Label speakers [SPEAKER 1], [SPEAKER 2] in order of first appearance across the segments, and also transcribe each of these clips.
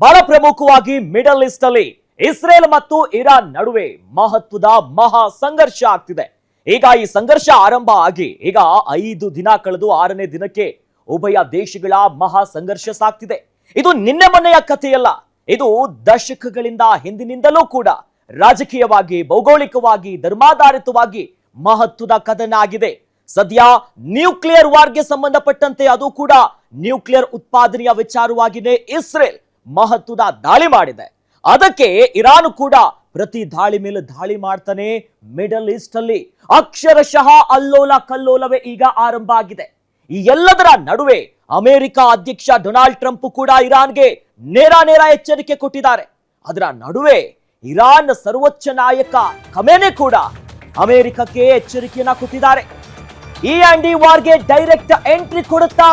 [SPEAKER 1] ಬಹಳ ಪ್ರಮುಖವಾಗಿ middle East ಅಲ್ಲಿ ಇಸ್ರೇಲ್ ಮತ್ತು ಇರಾನ್ ನಡುವೆ ಮಹತ್ವದ ಮಹಾ ಸಂಘರ್ಷ ಆಗ್ತಿದೆ. ಈಗ ಈ ಸಂಘರ್ಷ ಆರಂಭ ಆಗಿ ಈಗ 5 ದಿನ ಕಳೆದು 6ನೇ ದಿನಕ್ಕೆ ಉಭಯ ದೇಶಗಳ ಮಹಾ ಸಂಘರ್ಷ ಸಾಗ್ತಿದೆ. ಇದು ನಿನ್ನೆ ಮೊನ್ನೆಯ ಕಥೆಯಲ್ಲ, ಇದು ದಶಕಗಳಿಂದ ಹಿಂದಿನಿಂದಲೂ ಕೂಡ ರಾಜಕೀಯವಾಗಿ, ಭೌಗೋಳಿಕವಾಗಿ, ಧರ್ಮಾಧಾರಿತವಾಗಿ ಮಹತ್ವದ ಕದನ ಆಗಿದೆ. ಸದ್ಯ ನ್ಯೂಕ್ಲಿಯರ್ ವಾರ್ಗೆ ಸಂಬಂಧಪಟ್ಟಂತೆ ಅದು ಕೂಡ ನ್ಯೂಕ್ಲಿಯರ್ ಉತ್ಪಾದನೆಯ ವಿಚಾರವಾಗಿನೇ ಇಸ್ರೇಲ್ ಮಹತ್ವದ ದಾಳಿ ಮಾಡಿದೆ. ಅದಕ್ಕೆ ಇರಾನ್ ಕೂಡ ಪ್ರತಿ ದಾಳಿ ಮೇಲೆ ದಾಳಿ ಮಾಡ್ತಾನೆ. ಮಿಡಲ್ ಈಸ್ಟ್ ಅಲ್ಲಿ ಅಕ್ಷರಶಃ ಅಲ್ಲೋಲ ಕಲ್ಲೋಲವೇ ಈಗ ಆರಂಭ ಆಗಿದೆ. ಈ ಎಲ್ಲದರ ನಡುವೆ ಅಮೆರಿಕ ಅಧ್ಯಕ್ಷ ಡೊನಾಲ್ಡ್ ಟ್ರಂಪ್ ಕೂಡ ಇರಾನ್ಗೆ ನೇರ ಎಚ್ಚರಿಕೆ ಕೊಟ್ಟಿದ್ದಾರೆ. ಅದರ ನಡುವೆ ಇರಾನ್ ಸರ್ವೋಚ್ಚ ನಾಯಕ ಖಮೇನಿ ಕೂಡ ಅಮೆರಿಕಕ್ಕೆ ಎಚ್ಚರಿಕೆಯನ್ನ ಕೊಟ್ಟಿದ್ದಾರೆ. ಈ ಆಂಡಿ ವಾರ್ಗೆ ಡೈರೆಕ್ಟ್ ಎಂಟ್ರಿ ಕೊಡುತ್ತಾ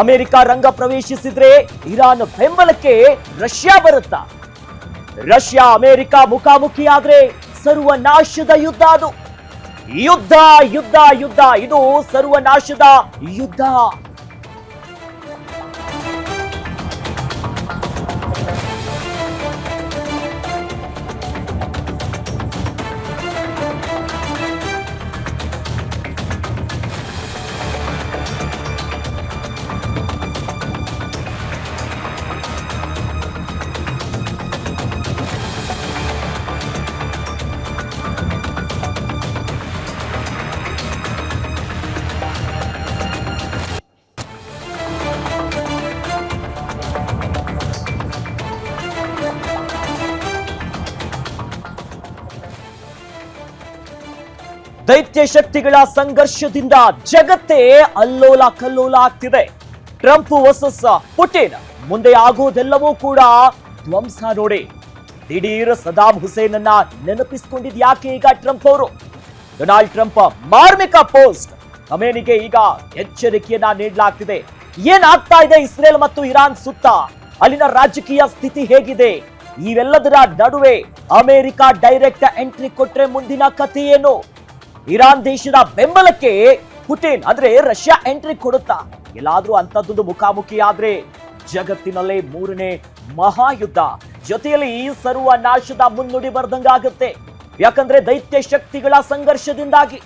[SPEAKER 1] ಅಮೆರಿಕ ರಂಗ ಪ್ರವೇಶಿಸಿದ್ರೆ ಇರಾನ್ ಬೆಂಬಲಕ್ಕೆ ರಷ್ಯಾ ಬರುತ್ತಾ? ರಷ್ಯಾ ಅಮೆರಿಕ ಮುಖಾಮುಖಿ ಆದ್ರೆ ಸರ್ವನಾಶದ ಯುದ್ಧ. ಅದು ಯುದ್ಧ ಇದು ಸರ್ವನಾಶದ ಯುದ್ಧ. ದೈತ್ಯ ಶಕ್ತಿಗಳ ಸಂಘರ್ಷದಿಂದ ಜಗತ್ತೇ ಅಲ್ಲೋಲ ಕಲ್ಲೋಲ ಆಗ್ತಿದೆ. ಟ್ರಂಪ್ ವರ್ಸಸ್ ಪುಟಿನ್, ಮುಂದೆ ಆಗೋದೆಲ್ಲವೂ ಕೂಡ ಧ್ವಂಸ ನೋಡಿ. ದಿಢೀರ್ ಸದಾಮ್ ಹುಸೇನ್ ಅನ್ನ ನೆನಪಿಸಿಕೊಂಡಿದ್ ಯಾಕೆ ಈಗ ಟ್ರಂಪ್ ಅವರು? ಡೊನಾಲ್ಡ್ ಟ್ರಂಪ್ ಮಾರ್ಮಿಕ ಪೋಸ್ಟ್. ಖಮೇನಿಗೆ ಈಗ ಎಚ್ಚರಿಕೆಯನ್ನ ನೀಡಲಾಗ್ತಿದೆ. ಏನಾಗ್ತಾ ಇದೆ ಇಸ್ರೇಲ್ ಮತ್ತು ಇರಾನ್ ಸುತ್ತ? ಅಲ್ಲಿನ ರಾಜಕೀಯ ಸ್ಥಿತಿ ಹೇಗಿದೆ? ಇವೆಲ್ಲದರ ನಡುವೆ ಅಮೆರಿಕ ಡೈರೆಕ್ಟ್ ಎಂಟ್ರಿ ಕೊಟ್ರೆ ಮುಂದಿನ ಕಥೆ ಏನು? ಇರಾನ್ ದೇಶದ ಬೆಂಬಲಕ್ಕೆ ಪುಟಿನ್ ಅಂದ್ರೆ ರಷ್ಯಾ ಎಂಟ್ರಿ ಕೊಡುತ್ತಾ? ಎಲ್ಲಾದ್ರೂ ಅಂತದ್ದೊಂದು ಮುಖಾಮುಖಿ ಆದ್ರೆ ಜಗತ್ತಿನಲ್ಲೇ 3ನೇ ಮಹಾಯುದ್ಧ, ಜೊತೆಯಲ್ಲಿ ಈ ಸರ್ವನಾಶದ ಮುನ್ನುಡಿ ಬರ್ದಂಗಾಗುತ್ತೆ. ಯಾಕಂದ್ರೆ ದೈತ್ಯ ಶಕ್ತಿಗಳ ಸಂಘರ್ಷದಿಂದಾಗಿ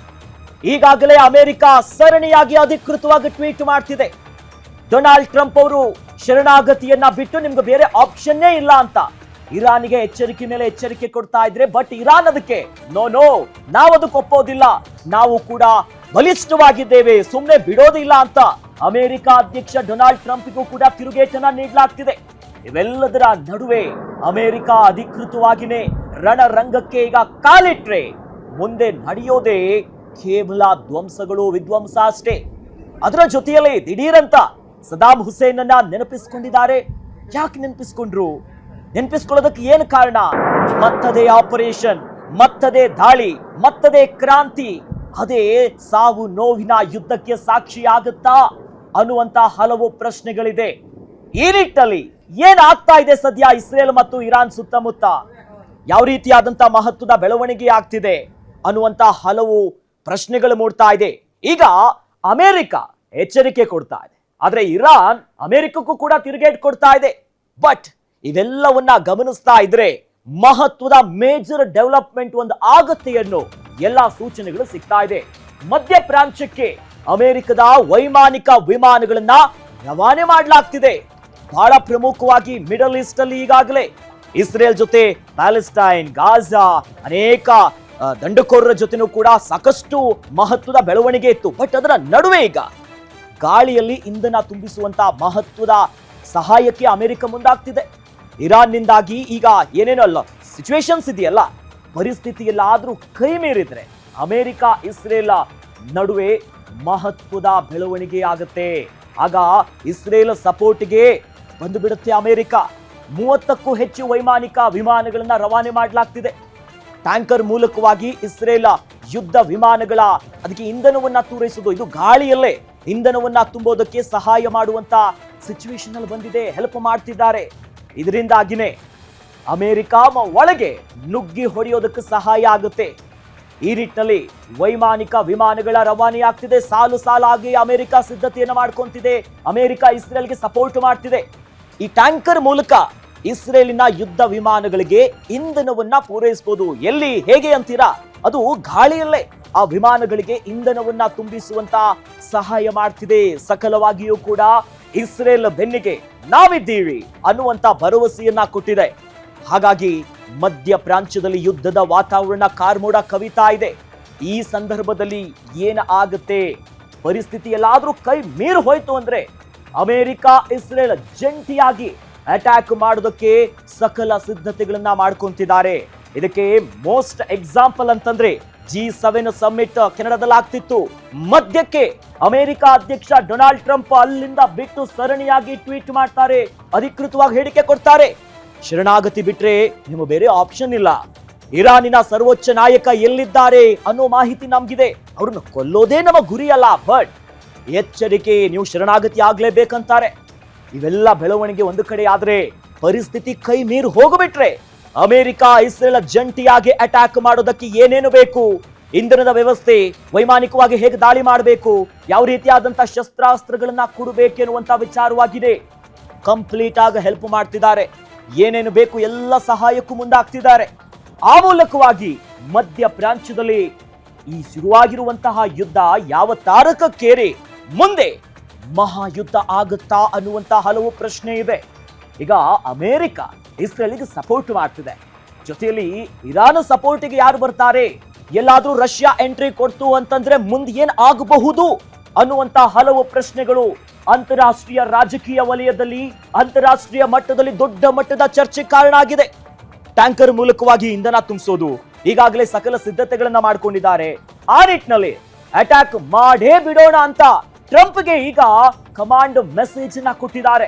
[SPEAKER 1] ಈಗಾಗಲೇ ಅಮೆರಿಕ ಸರಣಿಯಾಗಿ ಅಧಿಕೃತವಾಗಿ ಟ್ವೀಟ್ ಮಾಡ್ತಿದೆ. ಡೊನಾಲ್ಡ್ ಟ್ರಂಪ್ ಅವರು ಶರಣಾಗತಿಯನ್ನ ಬಿಟ್ಟು ನಿಮ್ಗೆ ಬೇರೆ ಆಪ್ಷನ್ನೇ ಇಲ್ಲ ಅಂತ ಇರಾನಿಗೆ ಎಚ್ಚರಿಕೆ ಮೇಲೆ ಎಚ್ಚರಿಕೆ ಕೊಡ್ತಾ ಇದ್ರೆ, ಬಟ್ ಇರಾನ್ ಅದಕ್ಕೆ ನೋ ನಾವದಕ್ಕೆ ಒಪ್ಪೋದಿಲ್ಲ, ನಾವು ಕೂಡ ಬಲಿಷ್ಠವಾಗಿದ್ದೇವೆ, ಸುಮ್ಮನೆ ಬಿಡೋದಿಲ್ಲ ಅಂತ ಅಮೆರಿಕ ಅಧ್ಯಕ್ಷ ಡೊನಾಲ್ಡ್ ಟ್ರಂಪ್ಗೂ ಕೂಡ ತಿರುಗೇಟನ್ನ ನೀಡಲಾಗ್ತಿದೆ. ಇವೆಲ್ಲದರ ನಡುವೆ ಅಮೆರಿಕ ಅಧಿಕೃತವಾಗಿನೇ ರಣರಂಗಕ್ಕೆ ಈಗ ಕಾಲಿಟ್ರೆ ಮುಂದೆ ನಡೆಯೋದೇ ಕೇವಲ ಧ್ವಂಸಗಳು, ವಿಧ್ವಂಸ ಅಷ್ಟೇ. ಅದರ ಜೊತೆಯಲ್ಲಿ ದಿಢೀರಂತ ಸದಾಮ್ ಹುಸೇನ್ ಅನ್ನ ನೆನಪಿಸಿಕೊಂಡಿದ್ದಾರೆ. ಯಾಕೆ ನೆನಪಿಸ್ಕೊಳ್ಳೋದಕ್ಕೆ ಏನು ಕಾರಣ? ಮತ್ತದೇ ಆಪರೇಷನ್, ಮತ್ತದೇ ದಾಳಿ, ಮತ್ತದೇ ಕ್ರಾಂತಿ, ಅದೇ ಸಾವು ನೋವಿನ ಯುದ್ಧಕ್ಕೆ ಸಾಕ್ಷಿಯಾಗುತ್ತಾ ಅನ್ನುವಂತ ಹಲವು ಪ್ರಶ್ನೆಗಳಿದೆ. ಈ ನಿಟ್ಟಿನಲ್ಲಿ ಏನಾಗ್ತಾ ಇದೆ ಸದ್ಯ ಇಸ್ರೇಲ್ ಮತ್ತು ಇರಾನ್ ಸುತ್ತಮುತ್ತ? ಯಾವ ರೀತಿಯಾದಂತ ಮಹತ್ವದ ಬೆಳವಣಿಗೆ ಆಗ್ತಿದೆ ಅನ್ನುವಂತ ಹಲವು ಪ್ರಶ್ನೆಗಳು ಮೂಡ್ತಾ ಇದೆ. ಈಗ ಅಮೆರಿಕ ಎಚ್ಚರಿಕೆ ಕೊಡ್ತಾ ಇದೆ, ಆದ್ರೆ ಇರಾನ್ ಅಮೆರಿಕಕ್ಕೂ ಕೂಡ ತಿರುಗೇಟ್ ಕೊಡ್ತಾ ಇದೆ. ಬಟ್ ಇವೆಲ್ಲವನ್ನ ಗಮನಿಸ್ತಾ ಇದ್ರೆ ಮಹತ್ವದ ಮೇಜರ್ ಡೆವಲಪ್ಮೆಂಟ್ ಒಂದು ಆಗುತ್ತೆ ಅನ್ನೋ ಎಲ್ಲಾ ಸೂಚನೆಗಳು ಸಿಗ್ತಾ ಇದೆ. ಮಧ್ಯ ಪ್ರಾಂತ್ಯಕ್ಕೆ ಅಮೆರಿಕದ ವೈಮಾನಿಕ ವಿಮಾನಗಳನ್ನ ರವಾನೆ ಮಾಡಲಾಗ್ತಿದೆ. ಬಹಳ ಪ್ರಮುಖವಾಗಿ ಮಿಡಲ್ ಈಸ್ಟ್ ಅಲ್ಲಿ ಈಗಾಗಲೇ ಇಸ್ರೇಲ್ ಜೊತೆ ಪ್ಯಾಲೆಸ್ಟೈನ್, ಗಾಜಾ, ಅನೇಕ ದಂಡುಕೋರರ ಜೊತೆನೂ ಕೂಡ ಸಾಕಷ್ಟು ಮಹತ್ವದ ಬೆಳವಣಿಗೆ ಇತ್ತು. ಬಟ್ ಅದರ ನಡುವೆ ಈಗ ಗಾಳಿಯಲ್ಲಿ ಇಂಧನ ತುಂಬಿಸುವಂತ ಮಹತ್ವದ ಸಹಾಯಕ್ಕೆ ಅಮೆರಿಕ ಮುಂದಾಗ್ತಿದೆ. ಇರಾನ್ನಿಂದಾಗಿ ಈಗ ಏನೇನೋ ಅಲ್ಲ ಸಿಚುವೇಶನ್ಸ್ ಇದೆಯಲ್ಲ, ಪರಿಸ್ಥಿತಿ ಎಲ್ಲಾದ್ರೂ ಕೈ ಮೀರಿದ್ರೆ ಅಮೆರಿಕ ಇಸ್ರೇಲ್ ನಡುವೆ ಮಹತ್ವದ ಬೆಳವಣಿಗೆ ಆಗುತ್ತೆ. ಆಗ ಇಸ್ರೇಲ್ ಸಪೋರ್ಟ್ಗೆ ಬಂದು ಬಿಡುತ್ತೆ ಅಮೆರಿಕ. 30ಕ್ಕೂ ಹೆಚ್ಚು ವೈಮಾನಿಕ ವಿಮಾನಗಳನ್ನ ರವಾನೆ ಮಾಡಲಾಗ್ತಿದೆ. ಟ್ಯಾಂಕರ್ ಮೂಲಕವಾಗಿ ಇಸ್ರೇಲ್ ಯುದ್ಧ ವಿಮಾನಗಳ ಅದಕ್ಕೆ ಇಂಧನವನ್ನ ಪೂರೈಸುವುದು, ಇದು ಗಾಳಿಯಲ್ಲೇ ಇಂಧನವನ್ನ ತುಂಬೋದಕ್ಕೆ ಸಹಾಯ ಮಾಡುವಂತ ಸಿಚುವೇಶನ್ ಅಲ್ಲಿ ಬಂದಿದೆ, ಹೆಲ್ಪ್ ಮಾಡ್ತಿದ್ದಾರೆ. ಇದರಿಂದಾಗಿನೇ ಅಮೆರಿಕ ಒಳಗೆ ನುಗ್ಗಿ ಹೊಡೆಯೋದಕ್ಕೆ ಸಹಾಯ ಆಗುತ್ತೆ. ಈ ನಿಟ್ಟಿನಲ್ಲಿ ವೈಮಾನಿಕ ವಿಮಾನಗಳ ರವಾನೆ ಆಗ್ತಿದೆ. ಸಾಲಾಗಿ ಅಮೆರಿಕ ಸಿದ್ಧತೆಯನ್ನು ಮಾಡ್ಕೊಂತಿದೆ. ಅಮೆರಿಕ ಇಸ್ರೇಲ್ಗೆ ಸಪೋರ್ಟ್ ಮಾಡ್ತಿದೆ. ಈ ಟ್ಯಾಂಕರ್ ಮೂಲಕ ಇಸ್ರೇಲಿನ ಯುದ್ಧ ವಿಮಾನಗಳಿಗೆ ಇಂಧನವನ್ನ ಪೂರೈಸಬಹುದು. ಎಲ್ಲಿ ಹೇಗೆ ಅಂತೀರಾ? ಅದು ಗಾಳಿಯಲ್ಲೇ ಆ ವಿಮಾನಗಳಿಗೆ ಇಂಧನವನ್ನ ತುಂಬಿಸುವಂತ ಸಹಾಯ ಮಾಡ್ತಿದೆ. ಸಕಲವಾಗಿಯೂ ಕೂಡ ಇಸ್ರೇಲ್ ಬೆನ್ನಿಗೆ ನಾವಿದ್ದೀವಿ ಅನ್ನುವಂತ ಭರವಸೆಯನ್ನ ಕೊಟ್ಟಿದೆ. ಹಾಗಾಗಿ ಮಧ್ಯ ಪ್ರಾಂತ್ಯದಲ್ಲಿ ಯುದ್ಧದ ವಾತಾವರಣ ಕಾರ್ಮೋಡ ಕವಿತಾ ಇದೆ. ಈ ಸಂದರ್ಭದಲ್ಲಿ ಏನ ಆಗುತ್ತೆ, ಪರಿಸ್ಥಿತಿ ಎಲ್ಲಾದ್ರೂ ಕೈ ಮೀರಿ ಹೋಯ್ತು ಅಂದ್ರೆ ಅಮೆರಿಕ ಇಸ್ರೇಲ್ ಜಂಟಿಯಾಗಿ ಅಟ್ಯಾಕ್ ಮಾಡೋದಕ್ಕೆ ಸಕಲ ಸಿದ್ಧತೆಗಳನ್ನ ಮಾಡ್ಕೊಂತಿದ್ದಾರೆ. ಇದಕ್ಕೆ ಮೋಸ್ಟ್ ಎಕ್ಸಾಂಪಲ್ ಅಂತಂದ್ರೆ G7 ಸಮ್ಮಿಟ್ ಕೆನಡಾದಲ್ಲಿ ಆಗ್ತಿತ್ತು. ಮಧ್ಯಕ್ಕೆ ಅಮೆರಿಕ ಅಧ್ಯಕ್ಷ ಡೊನಾಲ್ಡ್ ಟ್ರಂಪ್ ಅಲ್ಲಿಂದ ಬಿಟ್ಟು ಸರಣಿಯಾಗಿ ಟ್ವೀಟ್ ಮಾಡ್ತಾರೆ, ಅಧಿಕೃತವಾಗಿ ಹೇಳಿಕೆ ಕೊಡ್ತಾರೆ. ಶರಣಾಗತಿ ಬಿಟ್ರೆ ನಿಮಗೆ ಬೇರೆ ಆಪ್ಷನ್ ಇಲ್ಲ. ಇರಾನಿನ ಸರ್ವೋಚ್ಚ ನಾಯಕ ಎಲ್ಲಿದ್ದಾರೆ ಅನ್ನೋ ಮಾಹಿತಿ ನಮ್ಗಿದೆ. ಅವ್ರನ್ನ ಕೊಲ್ಲೋದೇ ನಮ್ಮ ಗುರಿ ಅಲ್ಲ, ಬಟ್ ಎಚ್ಚರಿಕೆ, ನೀವು ಶರಣಾಗತಿ ಆಗ್ಲೇಬೇಕಂತಾರೆ. ಇವೆಲ್ಲ ಬೆಳವಣಿಗೆ ಒಂದು ಕಡೆ ಆದ್ರೆ ಪರಿಸ್ಥಿತಿ ಕೈ ಮೀರಿ ಹೋಗ್ಬಿಟ್ರೆ ಅಮೆರಿಕ ಇಸ್ರೇಲ್ ಜಂಟಿಯಾಗಿ ಅಟ್ಯಾಕ್ ಮಾಡೋದಕ್ಕೆ ಏನೇನು ಬೇಕು, ಇಂಧನದ ವ್ಯವಸ್ಥೆ, ವೈಮಾನಿಕವಾಗಿ ಹೇಗೆ ದಾಳಿ ಮಾಡಬೇಕು, ಯಾವ ರೀತಿಯಾದಂತ ಶಸ್ತ್ರಾಸ್ತ್ರಗಳನ್ನ ಕೊಡಬೇಕೆನ್ನುವಂತ ವಿಚಾರವಾಗಿದೆ. ಕಂಪ್ಲೀಟ್ ಆಗಿ ಹೆಲ್ಪ್ ಮಾಡ್ತಿದ್ದಾರೆ. ಏನೇನು ಬೇಕು ಎಲ್ಲ ಸಹಾಯಕ್ಕೂ ಮುಂದಾಗ್ತಿದ್ದಾರೆ. ಆ ಮೂಲಕವಾಗಿ ಮಧ್ಯ ಪ್ರಾಂತ್ಯದಲ್ಲಿ ಈ ಶುರುವಾಗಿರುವಂತಹ ಯುದ್ಧ ಯಾವ ತಾರಕಕ್ಕೇರಿ ಮುಂದೆ ಮಹಾಯುದ್ಧ ಆಗುತ್ತಾ ಅನ್ನುವಂತ ಹಲವು ಪ್ರಶ್ನೆ ಇದೆ. ಈಗ ಅಮೆರಿಕ ಇಸ್ರೇಲಿಗೆ ಸಪೋರ್ಟ್ ಮಾಡ್ತಿದೆ, ಜೊತೆಯಲ್ಲಿ ಇರಾನ್ ಸಪೋರ್ಟಿಗೆ ಯಾರು ಬರ್ತಾರೆ, ಎಲ್ಲಾದ್ರೂ ರಷ್ಯಾ ಎಂಟ್ರಿ ಕೊಡ್ತು ಅಂತಂದ್ರೆ ಮುಂದೆ ಏನ್ ಆಗಬಹುದು ಅನ್ನುವಂತ ಹಲವು ಪ್ರಶ್ನೆಗಳು ಅಂತಾರಾಷ್ಟ್ರೀಯ ರಾಜಕೀಯ ವಲಯದಲ್ಲಿ, ಅಂತಾರಾಷ್ಟ್ರೀಯ ಮಟ್ಟದಲ್ಲಿ ದೊಡ್ಡ ಮಟ್ಟದ ಚರ್ಚೆ ಕಾರಣ ಆಗಿದೆ. ಟ್ಯಾಂಕರ್ ಮೂಲಕವಾಗಿ ಇಂಧನ ತುಂಬಿಸೋದು ಈಗಾಗಲೇ ಸಕಲ ಸಿದ್ಧತೆಗಳನ್ನ ಮಾಡ್ಕೊಂಡಿದ್ದಾರೆ. ಆ ನಿಟ್ಟಿನಲ್ಲಿ ಅಟ್ಯಾಕ್ ಮಾಡೇ ಬಿಡೋಣ ಅಂತ ಟ್ರಂಪ್ಗೆ ಈಗ ಕಮಾಂಡ್ ಮೆಸೇಜ್ ನ ಕೊಟ್ಟಿದ್ದಾರೆ.